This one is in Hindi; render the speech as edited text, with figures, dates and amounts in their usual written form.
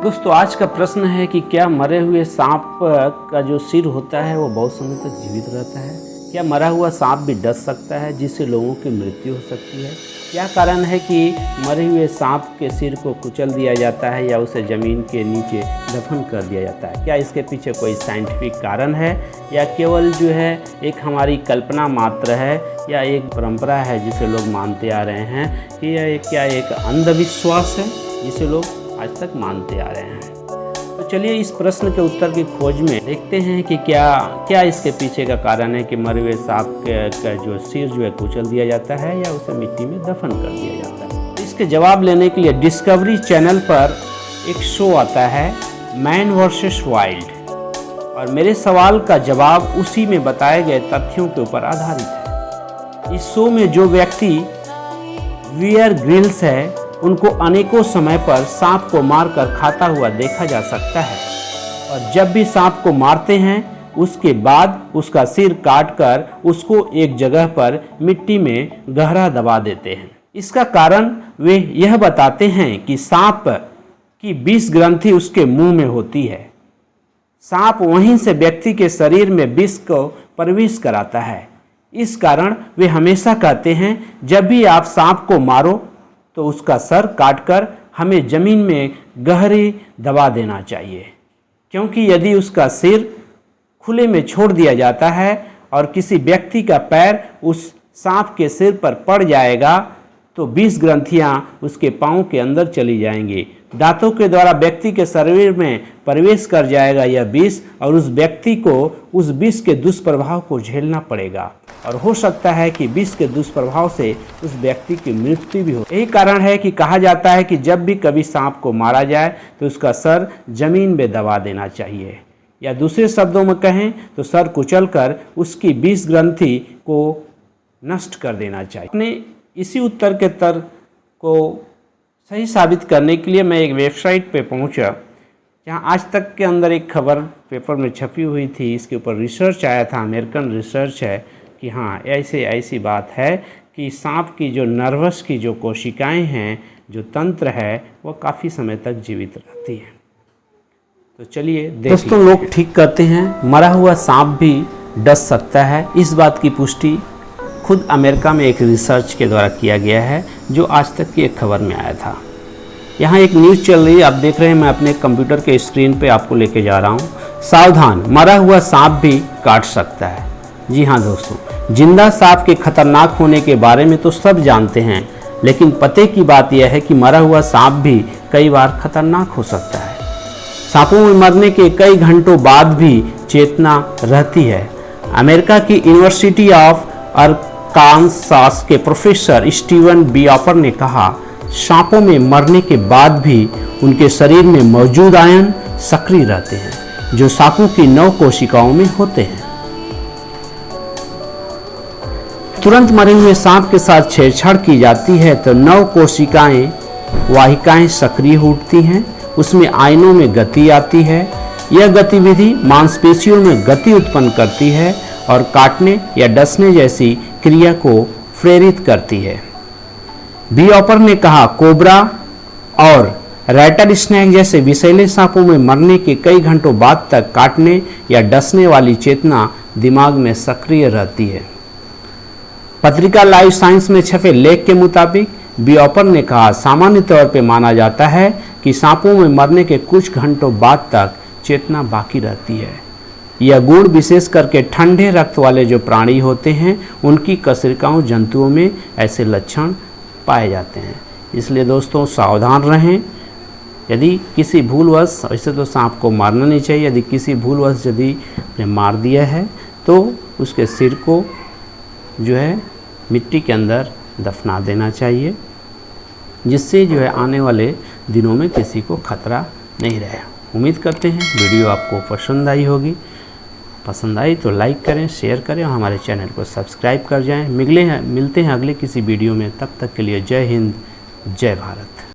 दोस्तों आज का प्रश्न है कि क्या मरे हुए सांप का जो सिर होता है वो बहुत समय तक जीवित रहता है? क्या मरा हुआ सांप भी डस सकता है जिससे लोगों की मृत्यु हो सकती है? क्या कारण है कि मरे हुए सांप के सिर को कुचल दिया जाता है या उसे ज़मीन के नीचे दफन कर दिया जाता है? क्या इसके पीछे कोई साइंटिफिक कारण है या केवल जो है एक हमारी कल्पना मात्र है या एक परंपरा है जिसे लोग मानते आ रहे हैं कि यह क्या एक अंधविश्वास है जिसे लोग आज तक मानते आ रहे हैं? तो चलिए इस प्रश्न के उत्तर की खोज में देखते हैं कि क्या इसके पीछे का कारण है कि मरे हुए सांप का जो सिर जो है कुचल दिया जाता है या उसे मिट्टी में दफन कर दिया जाता है। तो इसके जवाब लेने के लिए डिस्कवरी चैनल पर एक शो आता है मैन वर्सेस वाइल्ड, और मेरे सवाल का जवाब उसी में बताए गए तथ्यों के ऊपर आधारित है। इस शो में जो व्यक्ति बियर ग्रिल्स है उनको अनेकों समय पर सांप को मारकर खाता हुआ देखा जा सकता है, और जब भी सांप को मारते हैं उसके बाद उसका सिर काटकर उसको एक जगह पर मिट्टी में गहरा दबा देते हैं। इसका कारण वे यह बताते हैं कि सांप की विष ग्रंथि उसके मुंह में होती है। सांप वहीं से व्यक्ति के शरीर में विष को प्रवेश कराता है। इस कारण वे हमेशा कहते हैं जब भी आप सांप को मारो तो उसका सर काटकर हमें ज़मीन में गहरी दबा देना चाहिए, क्योंकि यदि उसका सिर खुले में छोड़ दिया जाता है और किसी व्यक्ति का पैर उस सांप के सिर पर पड़ जाएगा तो विष ग्रंथियां उसके पांव के अंदर चली जाएंगी। दांतों के द्वारा व्यक्ति के शरीर में प्रवेश कर जाएगा यह विष, और उस व्यक्ति को उस विष के दुष्प्रभाव को झेलना पड़ेगा, और हो सकता है कि विष के दुष्प्रभाव से उस व्यक्ति की मृत्यु भी हो। यही कारण है कि कहा जाता है कि जब भी कभी सांप को मारा जाए तो उसका सर जमीन में दबा देना चाहिए, या दूसरे शब्दों में कहें तो सर कुचलकर उसकी विष ग्रंथि को नष्ट कर देना चाहिए। अपने इसी उत्तर के तर्क को सही साबित करने के लिए मैं एक वेबसाइट पे पहुंचा जहां आज तक के अंदर एक खबर पेपर में छपी हुई थी। इसके ऊपर रिसर्च आया था, अमेरिकन रिसर्च है कि हाँ ऐसी बात है कि सांप की जो नर्वस की जो कोशिकाएं हैं, जो तंत्र है, वो काफ़ी समय तक जीवित रहती है। तो चलिए दोस्तों, लोग ठीक कहते हैं मरा हुआ सांप भी डस सकता है। इस बात की पुष्टि खुद अमेरिका में एक रिसर्च के द्वारा किया गया है, जो आज तक की एक खबर में आया था। यहाँ एक न्यूज़ चल रही है, आप देख रहे हैं, मैं अपने कंप्यूटर के स्क्रीन पे आपको लेके जा रहा हूँ। सावधान, मरा हुआ सांप भी काट सकता है। जी हाँ दोस्तों, जिंदा सांप के खतरनाक होने के बारे में तो सब जानते हैं, लेकिन पते की बात यह है कि मरा हुआ सांप भी कई बार खतरनाक हो सकता है। सांपों में मरने के कई घंटों बाद भी चेतना रहती है। अमेरिका की यूनिवर्सिटी ऑफ अरकानसास के प्रोफेसर स्टीवन बियॉपर ने कहा, सांपों में मरने के बाद भी उनके शरीर में मौजूद आयन सक्रिय रहते हैं, जो सांपों की नव कोशिकाओं में होते हैं। तुरंत मरे हुए सांप के साथ छेड़छाड़ की जाती है तो नव कोशिकाएं वाहिकाएं सक्रिय उठती हैं, उसमें आयनों में गति आती है। यह गतिविधि मांसपेशियों में गति उत्पन्न करती है और काटने या डसने जैसी क्रिया को प्रेरित करती है। बियॉपर ने कहा, कोबरा और रैटर स्नैक जैसे विषैले सांपों में मरने के कई घंटों बाद तक काटने या डसने वाली चेतना दिमाग में सक्रिय रहती है। पत्रिका लाइफ साइंस में छपे लेख के मुताबिक बियॉपर ने कहा, सामान्य तौर पर माना जाता है कि सांपों में मरने के कुछ घंटों बाद तक चेतना बाकी रहती है। यह गुण विशेष करके ठंडे रक्त वाले जो प्राणी होते हैं उनकी कशेरुकी जंतुओं में ऐसे लक्षण पाए जाते हैं। इसलिए दोस्तों सावधान रहें। यदि किसी भूलवश, वैसे तो सांप को मारना नहीं चाहिए, यदि किसी भूलवश यदि मार दिया है तो उसके सिर को जो है मिट्टी के अंदर दफना देना चाहिए, जिससे जो है आने वाले दिनों में किसी को खतरा नहीं रहे। उम्मीद करते हैं वीडियो आपको पसंद आई होगी। पसंद आई तो लाइक करें, शेयर करें और हमारे चैनल को सब्सक्राइब कर जाएं। मिलते हैं अगले किसी वीडियो में। तब तक के लिए जय हिंद, जय भारत।